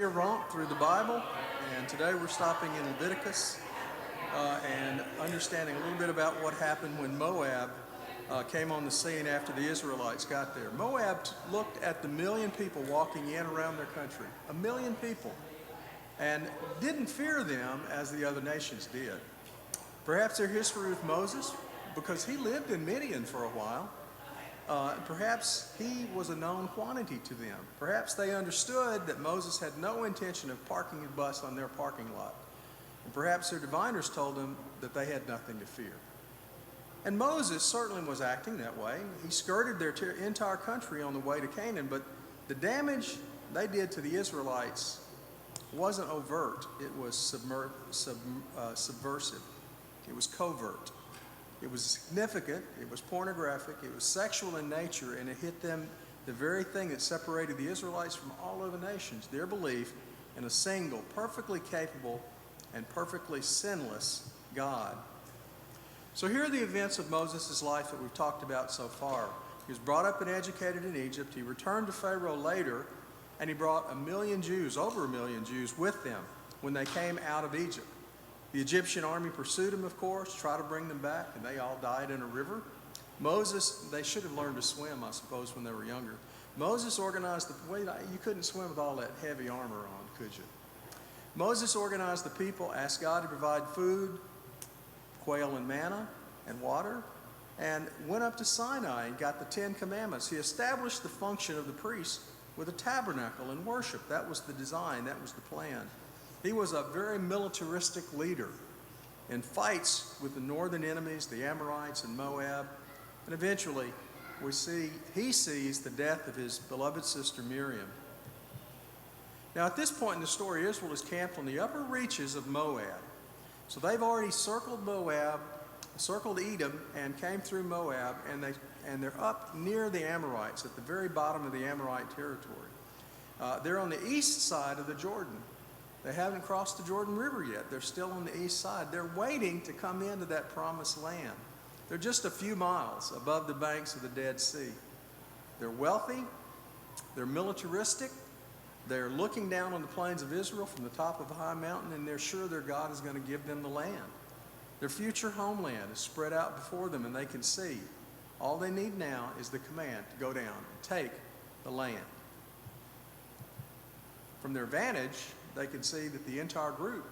a romp through the Bible, and today we're stopping in Leviticus and understanding a little bit about what happened when Moab came on the scene after the Israelites got there. Moab looked at the million people walking in around their country, a million people, and didn't fear them as the other nations did. Perhaps their history with Moses, because he lived in Midian for a while, perhaps he was a known quantity to them. Perhaps they understood that Moses had no intention of parking a bus on their parking lot. And perhaps their diviners told them that they had nothing to fear. And Moses certainly was acting that way. He skirted their entire country on the way to Canaan, but the damage they did to the Israelites wasn't overt. It was subversive. It was covert. It was significant, it was pornographic, it was sexual in nature, and it hit them, the very thing that separated the Israelites from all other nations, their belief in a single, perfectly capable, and perfectly sinless God. So here are the events of Moses' life that we've talked about so far. He was brought up and educated in Egypt. He returned to Pharaoh later, and he brought 1 million Jews, over 1 million Jews, with them when they came out of Egypt. The Egyptian army pursued them, of course, tried to bring them back, and they all died in a river. Moses, they should have learned to swim, I suppose, when they were younger. Moses organized you couldn't swim with all that heavy armor on, could you? Moses organized the people, asked God to provide food, quail and manna, and water, and went up to Sinai and got the 10 Commandments. He established the function of the priest with a tabernacle and worship. That was the design, that was the plan. He was a very militaristic leader in fights with the northern enemies, the Amorites and Moab. And eventually, he sees the death of his beloved sister Miriam. Now, at this point in the story, Israel is camped on the upper reaches of Moab. So they've already circled Moab, circled Edom, and came through Moab, and they're up near the Amorites, at the very bottom of the Amorite territory. They're on the east side of the Jordan. They haven't crossed the Jordan River yet. They're still on the east side. They're waiting to come into that promised land. They're just a few miles above the banks of the Dead Sea. They're wealthy. They're militaristic. They're looking down on the plains of Israel from the top of a high mountain, and they're sure their God is going to give them the land. Their future homeland is spread out before them, and they can see. All they need now is the command to go down and take the land. From their vantage, they can see that the entire group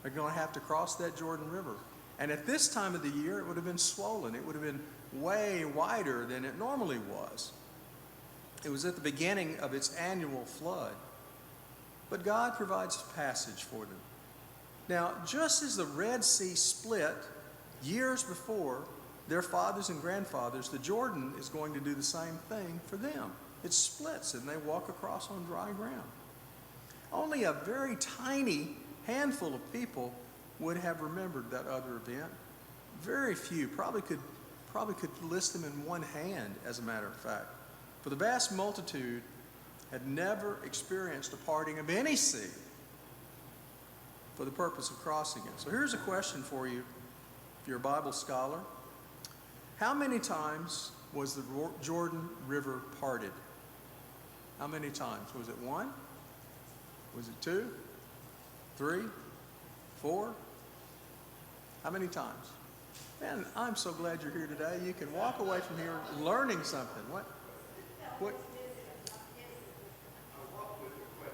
are going to have to cross that Jordan River. And at this time of the year, it would have been swollen. It would have been way wider than it normally was. It was at the beginning of its annual flood. But God provides passage for them. Now, just as the Red Sea split years before their fathers and grandfathers, the Jordan is going to do the same thing for them. It splits and they walk across on dry ground. Only a very tiny handful of people would have remembered that other event. Very few, probably could list them in one hand, as a matter of fact. For the vast multitude had never experienced a parting of any sea for the purpose of crossing it. So here's a question for you, if you're a Bible scholar. How many times was the Jordan River parted? How many times? Was it one? Was it 2, 3, 4? How many times? Man, I'm so glad you're here today. You can walk away from here learning something. What?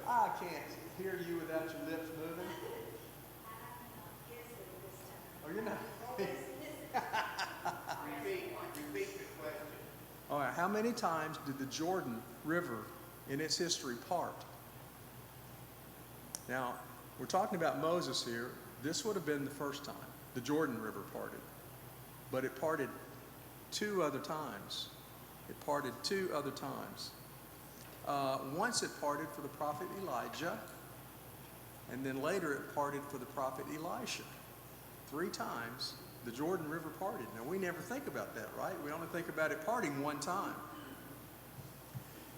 I can't hear you without your lips moving. Oh, you're not. Repeat the question. All right. How many times did the Jordan River in its history part? Now, we're talking about Moses here. This would have been the first time the Jordan River parted. But it parted 2 other times. It parted 2 other times. Once it parted for the prophet Elijah, and then later it parted for the prophet Elisha. 3 times the Jordan River parted. Now, we never think about that, right? We only think about it parting one time.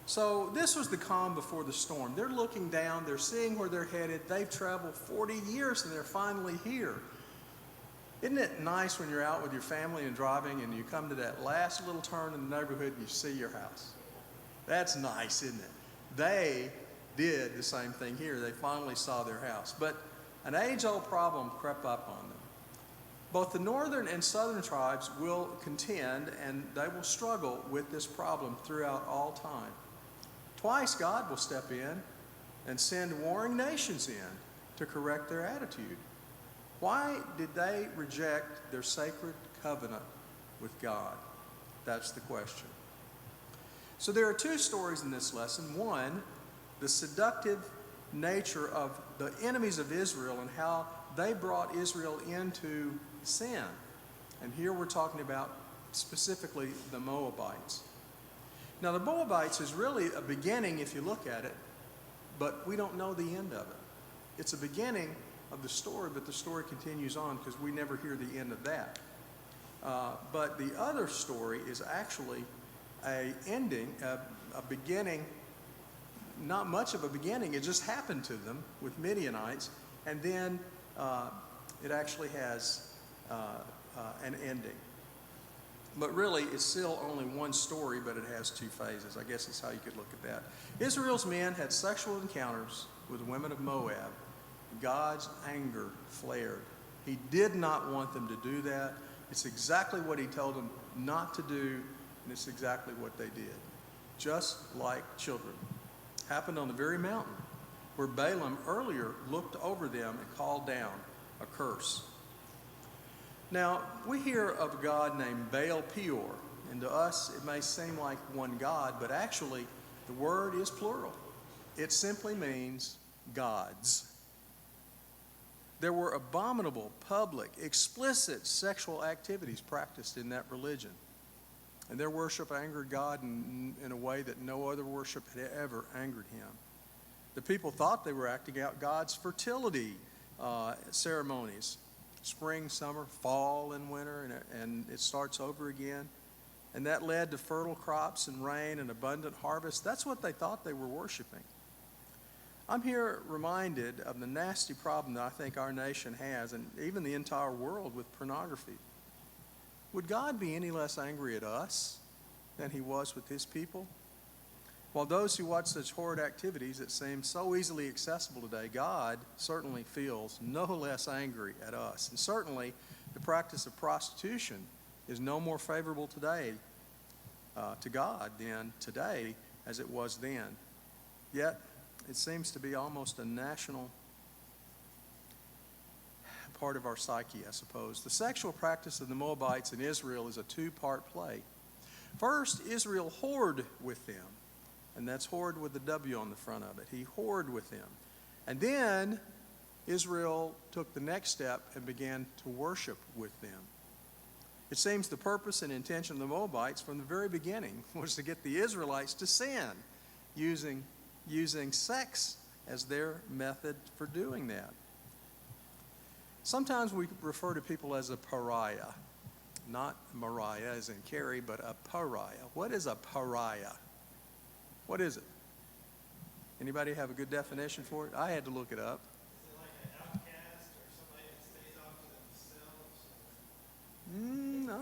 So this was the calm before the storm. They're looking down, they're seeing where they're headed. They've traveled 40 years and they're finally here. Isn't it nice when you're out with your family and driving and you come to that last little turn in the neighborhood and you see your house? That's nice, isn't it? They did the same thing here. They finally saw their house. But an age-old problem crept up on them. Both the northern and southern tribes will contend, and they will struggle with this problem throughout all time. Twice God will step in and send warring nations in to correct their attitude. Why did they reject their sacred covenant with God? That's the question. So there are two stories in this lesson. One, the seductive nature of the enemies of Israel and how they brought Israel into sin. And here we're talking about specifically the Moabites. Now the Moabites is really a beginning if you look at it, but we don't know the end of it. It's a beginning of the story, but the story continues on because we never hear the end of that. But the other story is actually a ending, a beginning, not much of a beginning. It just happened to them with Midianites, and then it actually has an ending. But really, it's still only one story, but it has two phases. I guess that's how you could look at that. Israel's men had sexual encounters with the women of Moab. God's anger flared. He did not want them to do that. It's exactly what he told them not to do, and it's exactly what they did. Just like children. Happened on the very mountain where Balaam earlier looked over them and called down a curse. Now, we hear of a god named Baal Peor, and to us it may seem like one god, but actually the word is plural. It simply means gods. There were abominable, public, explicit sexual activities practiced in that religion. And their worship angered God in a way that no other worship had ever angered him. The people thought they were acting out God's fertility ceremonies. Spring, summer, fall, and winter, and it starts over again. And that led to fertile crops and rain and abundant harvest. That's what they thought they were worshiping. I'm here reminded of the nasty problem that I think our nation has, and even the entire world, with pornography. Would God be any less angry at us than he was with his people? While those who watch such horrid activities that seem so easily accessible today, God certainly feels no less angry at us. And certainly the practice of prostitution is no more favorable today to God than today as it was then. Yet it seems to be almost a national part of our psyche, I suppose. The sexual practice of the Moabites in Israel is a two-part play. First, Israel whored with them, and that's whored with the W on the front of it. He whored with them. And then Israel took the next step and began to worship with them. It seems the purpose and intention of the Moabites from the very beginning was to get the Israelites to sin, using sex as their method for doing that. Sometimes we refer to people as a pariah. Not Mariah as in Carrie, but a pariah. What is a pariah? What is it? Anybody have a good definition for it? I had to look it up. Is it like an outcast or somebody that stays off to themselves? No.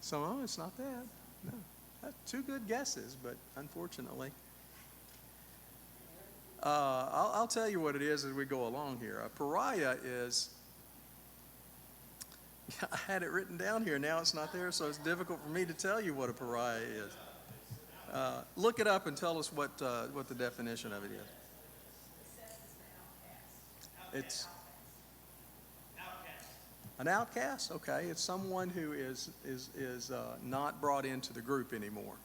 So, it's not that. No. Two good guesses, but unfortunately. I'll tell you what it is as we go along here. A pariah is, I had it written down here. Now it's not there, so it's difficult for me to tell you what a pariah is. Look it up and tell us what the definition of it is. It's an outcast. Okay, it's someone who is not brought into the group anymore.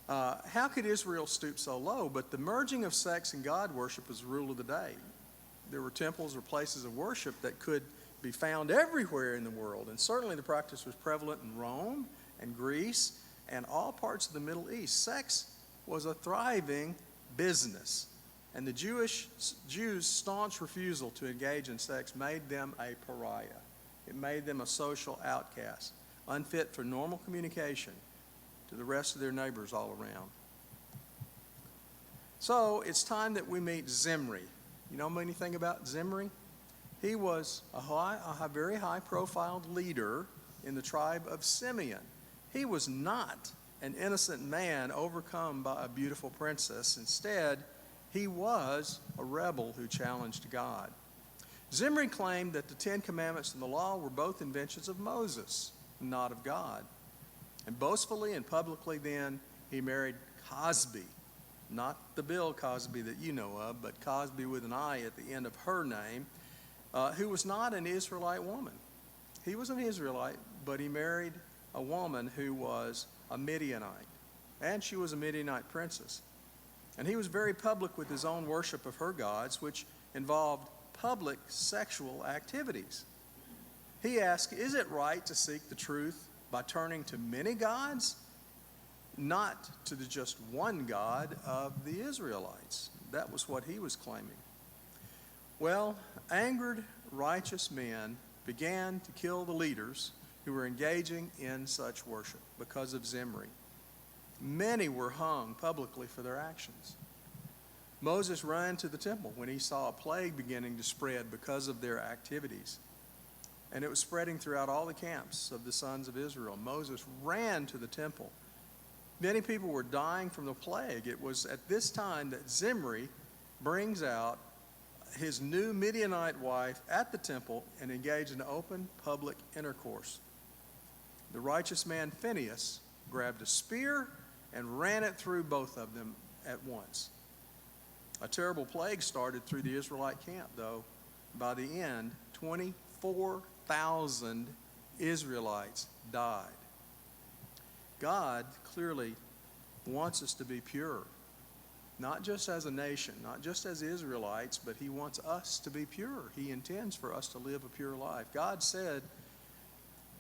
How could Israel stoop so low? But the merging of sex and God worship was the rule of the day. There were temples or places of worship that could be found everywhere in the world, and certainly the practice was prevalent in Rome and Greece and all parts of the Middle East. Sex was a thriving business, and the Jews' staunch refusal to engage in sex made them a pariah. It made them a social outcast, unfit for normal communication to the rest of their neighbors all around. So it's time that we meet Zimri. You know anything about Zimri? He was a very high-profile leader in the tribe of Simeon. He was not an innocent man overcome by a beautiful princess. Instead, he was a rebel who challenged God. Zimri claimed that the Ten Commandments and the law were both inventions of Moses, not of God. And boastfully and publicly then, he married Cosby, not the Bill Cosby that you know of, but Cosby with an I at the end of her name, who was not an Israelite woman. He was an Israelite, but he married a woman who was a Midianite, and she was a Midianite princess. And he was very public with his own worship of her gods, which involved public sexual activities. He asked, is it right to seek the truth by turning to many gods, not to the just one God of the Israelites? That was what he was claiming. Well, angered, righteous men began to kill the leaders who were engaging in such worship because of Zimri. Many were hung publicly for their actions. Moses ran to the temple when he saw a plague beginning to spread because of their activities. And it was spreading throughout all the camps of the sons of Israel. Moses ran to the temple. Many people were dying from the plague. It was at this time that Zimri brings out his new Midianite wife at the temple and engaged in open public intercourse. The righteous man Phinehas grabbed a spear and ran it through both of them at once. A terrible plague started through the Israelite camp, though. By the end, 24,000 Israelites died. God clearly wants us to be pure, not just as a nation, not just as Israelites, but he wants us to be pure. He intends for us to live a pure life. God said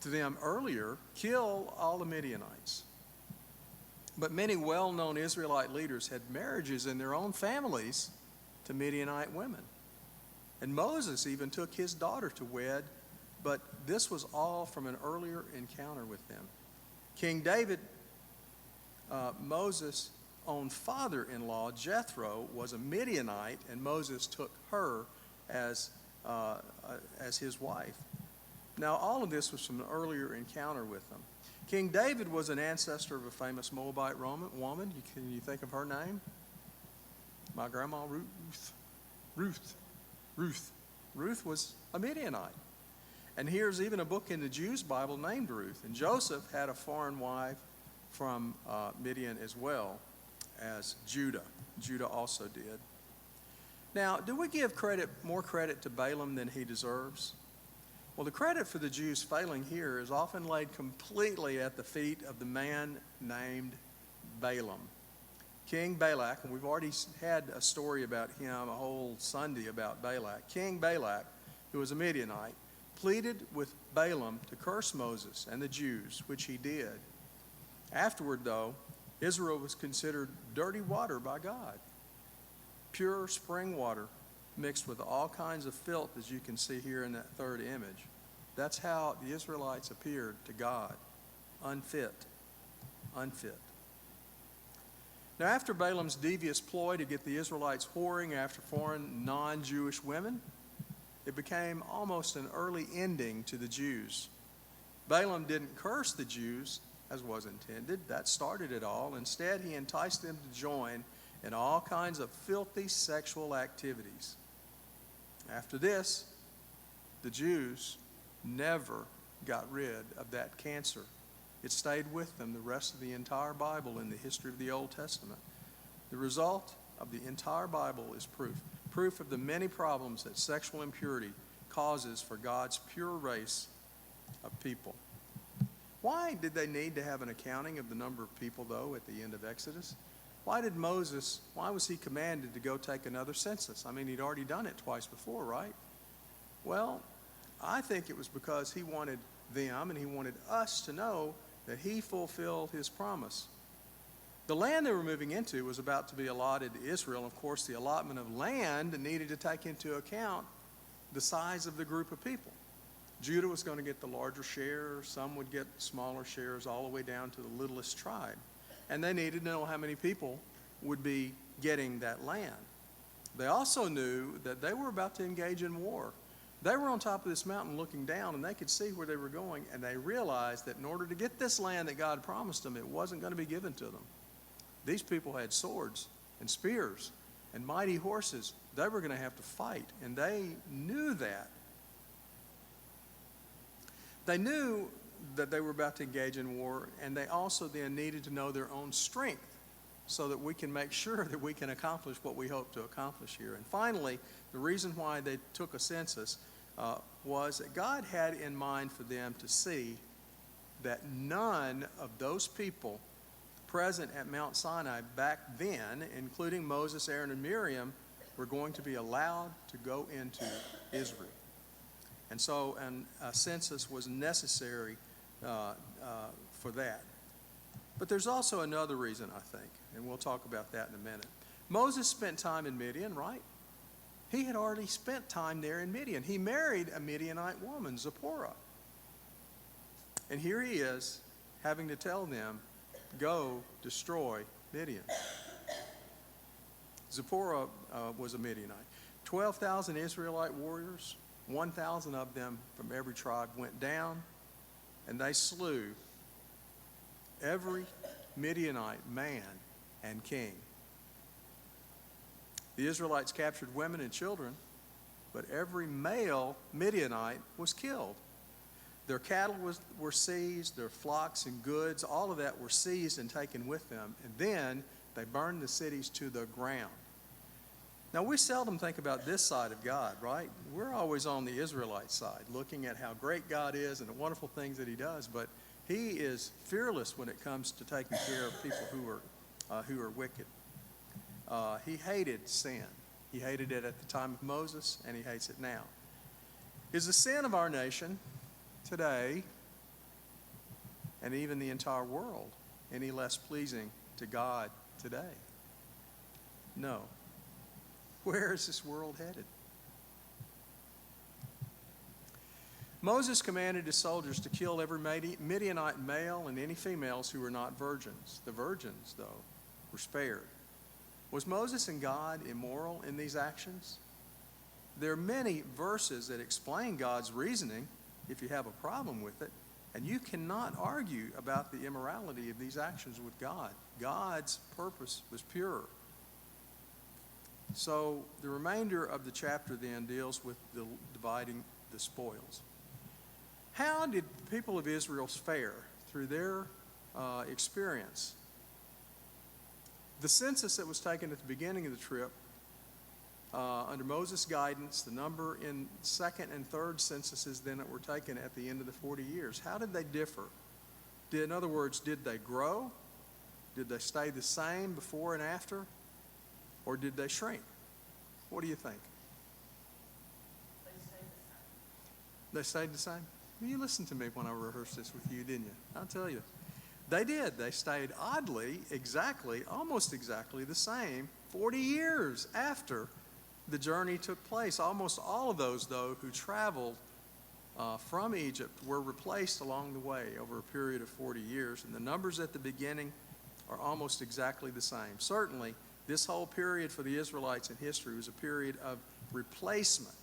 to them earlier, kill all the Midianites. But many well-known Israelite leaders had marriages in their own families to Midianite women. And Moses even took his daughter to wed, but this was all from an earlier encounter with them. King David, Moses' own father-in-law, Jethro, was a Midianite, and Moses took her as his wife. Now, all of this was from an earlier encounter with them. King David was an ancestor of a famous Moabite woman. Can you think of her name? My grandma Ruth. Ruth was a Midianite. And here's even a book in the Jews' Bible named Ruth. And Joseph had a foreign wife from Midian as well as Judah. Judah also did. Now, do we give more credit to Balaam than he deserves? Well, the credit for the Jews failing here is often laid completely at the feet of the man named Balaam. King Balak, and we've already had a story about him, a whole Sunday about Balak. King Balak, who was a Midianite, pleaded with Balaam to curse Moses and the Jews, which he did. Afterward, though, Israel was considered dirty water by God. Pure spring water mixed with all kinds of filth, as you can see here in that third image. That's how the Israelites appeared to God, unfit. Now, after Balaam's devious ploy to get the Israelites whoring after foreign non-Jewish women, it became almost an early ending to the Jews. Balaam didn't curse the Jews as was intended. That started it all. Instead, he enticed them to join in all kinds of filthy sexual activities. After this, the Jews never got rid of that cancer. It stayed with them the rest of the entire Bible in the history of the Old Testament. The result of the entire Bible is proof of the many problems that sexual impurity causes for God's pure race of people. Why did they need to have an accounting of the number of people, though, at the end of Exodus? Why was he commanded to go take another census? I mean, he'd already done it twice before, right? Well, I think it was because he wanted them and he wanted us to know that he fulfilled his promise. The land they were moving into was about to be allotted to Israel. Of course, the allotment of land needed to take into account the size of the group of people. Judah was going to get the larger share. Some would get smaller shares all the way down to the littlest tribe. And they needed to know how many people would be getting that land. They also knew that they were about to engage in war. They were on top of this mountain looking down, and they could see where they were going, and they realized that in order to get this land that God promised them, it wasn't going to be given to them. These people had swords and spears and mighty horses. They were going to have to fight, and they knew that. They knew that they were about to engage in war, and they also then needed to know their own strength so that we can make sure that we can accomplish what we hope to accomplish here. And finally, the reason why they took a census was that God had in mind for them to see that none of those people present at Mount Sinai back then, including Moses, Aaron, and Miriam, were going to be allowed to go into Israel. And so a census was necessary for that. But there's also another reason, I think, and we'll talk about that in a minute. Moses spent time in Midian, right? He had already spent time there in Midian. He married a Midianite woman, Zipporah. And here he is having to tell them, go destroy Midian. Zipporah was a Midianite. 12,000 Israelite warriors, 1,000 of them from every tribe went down, and they slew every Midianite man and king. The Israelites captured women and children, but every male Midianite was killed. Their cattle were seized, their flocks and goods, all of that were seized and taken with them. And then they burned the cities to the ground. Now, we seldom think about this side of God, right? We're always on the Israelite side, looking at how great God is and the wonderful things that he does. But he is fearless when it comes to taking care of people who are wicked. He hated sin. He hated it at the time of Moses, and he hates it now. Is the sin of our nation today, and even the entire world, any less pleasing to God today? No. Where is this world headed? Moses commanded his soldiers to kill every Midianite male and any females who were not virgins. The virgins, though, were spared. Was Moses and God immoral in these actions? There are many verses that explain God's reasoning if you have a problem with it, and you cannot argue about the immorality of these actions with God. God's purpose was pure. So the remainder of the chapter then deals with dividing the spoils. How did the people of Israel fare through their experience? The census that was taken at the beginning of the trip, under Moses' guidance, the number in second and third censuses then that were taken at the end of the 40 years, how did they differ? In other words, did they grow? Did they stay the same before and after? Or did they shrink? What do you think? They stayed the same? Well, you listened to me when I rehearsed this with you, didn't you? I'll tell you. They did. They stayed oddly, almost exactly the same 40 years after the journey took place. Almost all of those, though, who traveled from Egypt were replaced along the way over a period of 40 years. And the numbers at the beginning are almost exactly the same. Certainly, this whole period for the Israelites in history was a period of replacement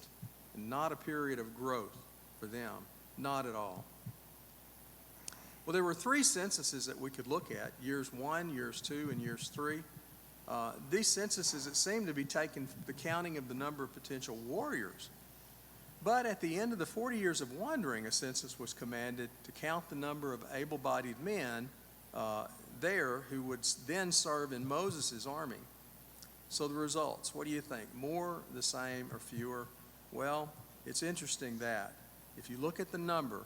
and not a period of growth for them. Not at all. Well, there were three censuses that we could look at, years 1, years 2, and years 3. These censuses, it seemed to be taking the counting of the number of potential warriors. But at the end of the 40 years of wandering, a census was commanded to count the number of able-bodied men there who would then serve in Moses' army. So the results, what do you think? More, the same, or fewer? Well, it's interesting that if you look at the number,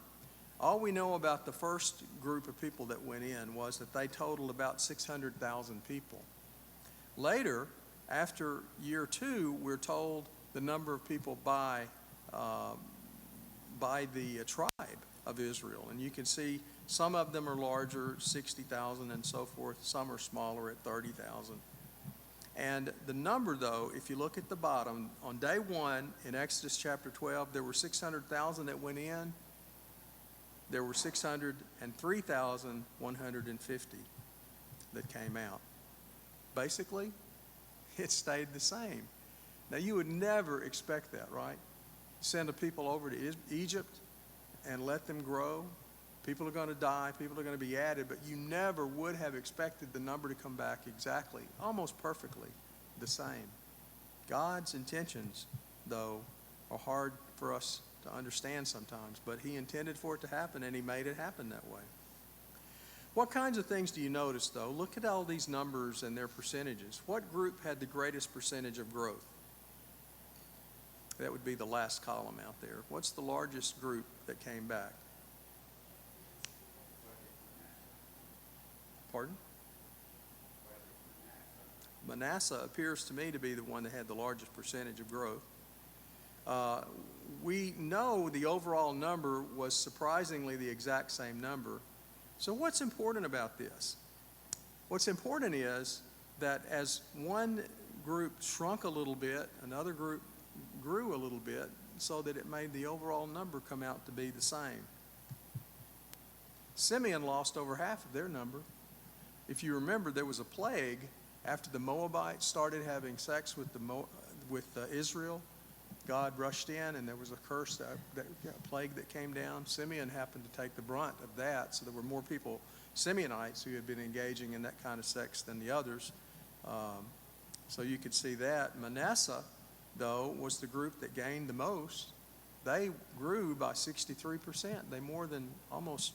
all we know about the first group of people that went in was that they totaled about 600,000 people. Later, after year 2, we're told the number of people by the tribe of Israel. And you can see some of them are larger, 60,000 and so forth. Some are smaller at 30,000. And the number, though, if you look at the bottom, on day 1 in Exodus chapter 12, there were 600,000 that went in. There were 603,150 that came out. Basically, it stayed the same. Now, you would never expect that, right? Send a people over to Egypt and let them grow. People are going to die. People are going to be added. But you never would have expected the number to come back exactly, almost perfectly the same. God's intentions, though, are hard for us to understand sometimes. But he intended for it to happen, and he made it happen that way. What kinds of things do you notice, though? Look at all these numbers and their percentages. What group had the greatest percentage of growth? That would be the last column out there. What's the largest group that came back? Pardon? Manasseh appears to me to be the one that had the largest percentage of growth. We know the overall number was surprisingly the exact same number. So what's important about this? What's important is that as one group shrunk a little bit, another group grew a little bit, so that it made the overall number come out to be the same. Simeon lost over half of their number. If you remember, there was a plague after the Moabites started having sex with Israel. God rushed in, and there was a curse, a plague that came down. Simeon happened to take the brunt of that, so there were more people, Simeonites, who had been engaging in that kind of sex than the others. So you could see that. Manasseh, though, was the group that gained the most. They grew by 63%. They more than almost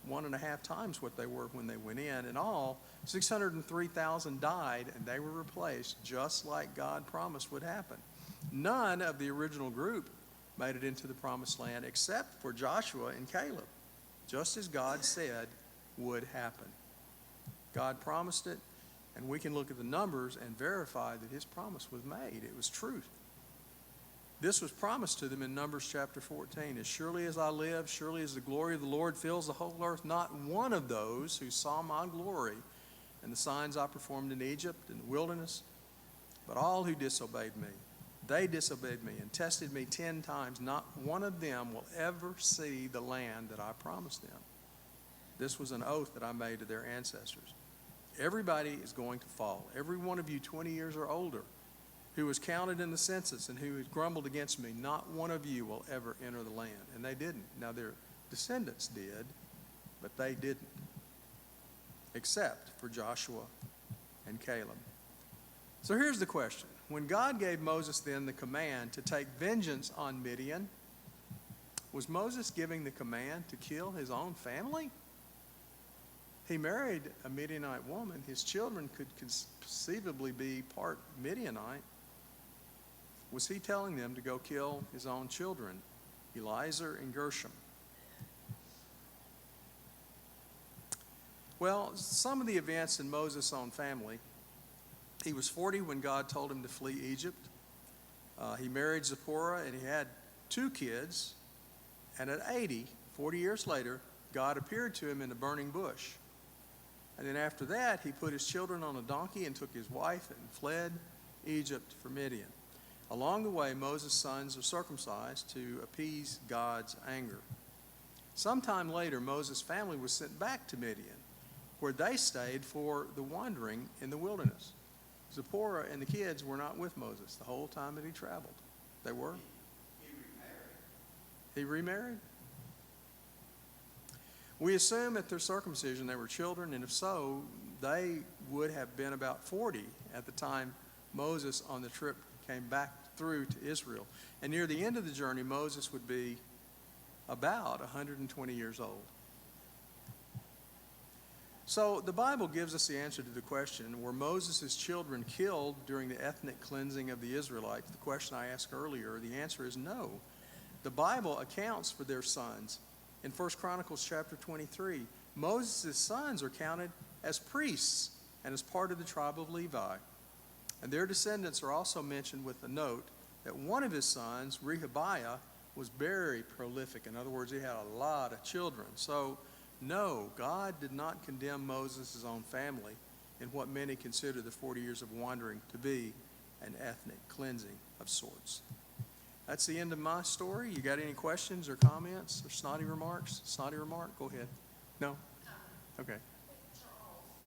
1.5 times what they were when they went in. In all, 603,000 died, and they were replaced just like God promised would happen. None of the original group made it into the promised land except for Joshua and Caleb, just as God said would happen. God promised it, and we can look at the numbers and verify that his promise was made. It was truth. This was promised to them in Numbers chapter 14. As surely as I live, surely as the glory of the Lord fills the whole earth, not one of those who saw my glory and the signs I performed in Egypt and the wilderness, but all who disobeyed me. They disobeyed me and tested me 10 times. Not one of them will ever see the land that I promised them. This was an oath that I made to their ancestors. Everybody is going to fall. Every one of you 20 years or older who was counted in the census and who has grumbled against me, not one of you will ever enter the land. And they didn't. Now their descendants did, but they didn't, except for Joshua and Caleb. So here's the question. When God gave Moses then the command to take vengeance on Midian, was Moses giving the command to kill his own family? He married a Midianite woman. His children could conceivably be part Midianite. Was he telling them to go kill his own children, Eliezer and Gershom? Well, some of the events in Moses' own family. He was 40 when God told him to flee Egypt. He married Zipporah, and he had 2 kids. And at 80, 40 years later, God appeared to him in a burning bush. And then after that, he put his children on a donkey and took his wife and fled Egypt for Midian. Along the way, Moses' sons are circumcised to appease God's anger. Sometime later, Moses' family was sent back to Midian, where they stayed for the wandering in the wilderness. Zipporah and the kids were not with Moses the whole time that he traveled. They were? He remarried? We assume at their circumcision they were children, and if so, they would have been about 40 at the time Moses on the trip came back through to Israel. And near the end of the journey, Moses would be about 120 years old. So the Bible gives us the answer to the question, were Moses' children killed during the ethnic cleansing of the Israelites? The question I asked earlier, the answer is no. The Bible accounts for their sons. In 1 Chronicles chapter 23, Moses' sons are counted as priests and as part of the tribe of Levi. And their descendants are also mentioned with a note that one of his sons, Rehabiah, was very prolific. In other words, he had a lot of children. So, no, God did not condemn Moses' own family in what many consider the 40 years of wandering to be an ethnic cleansing of sorts. That's the end of my story. You got any questions or comments or snotty remarks? Snotty remark? Go ahead. No? Okay.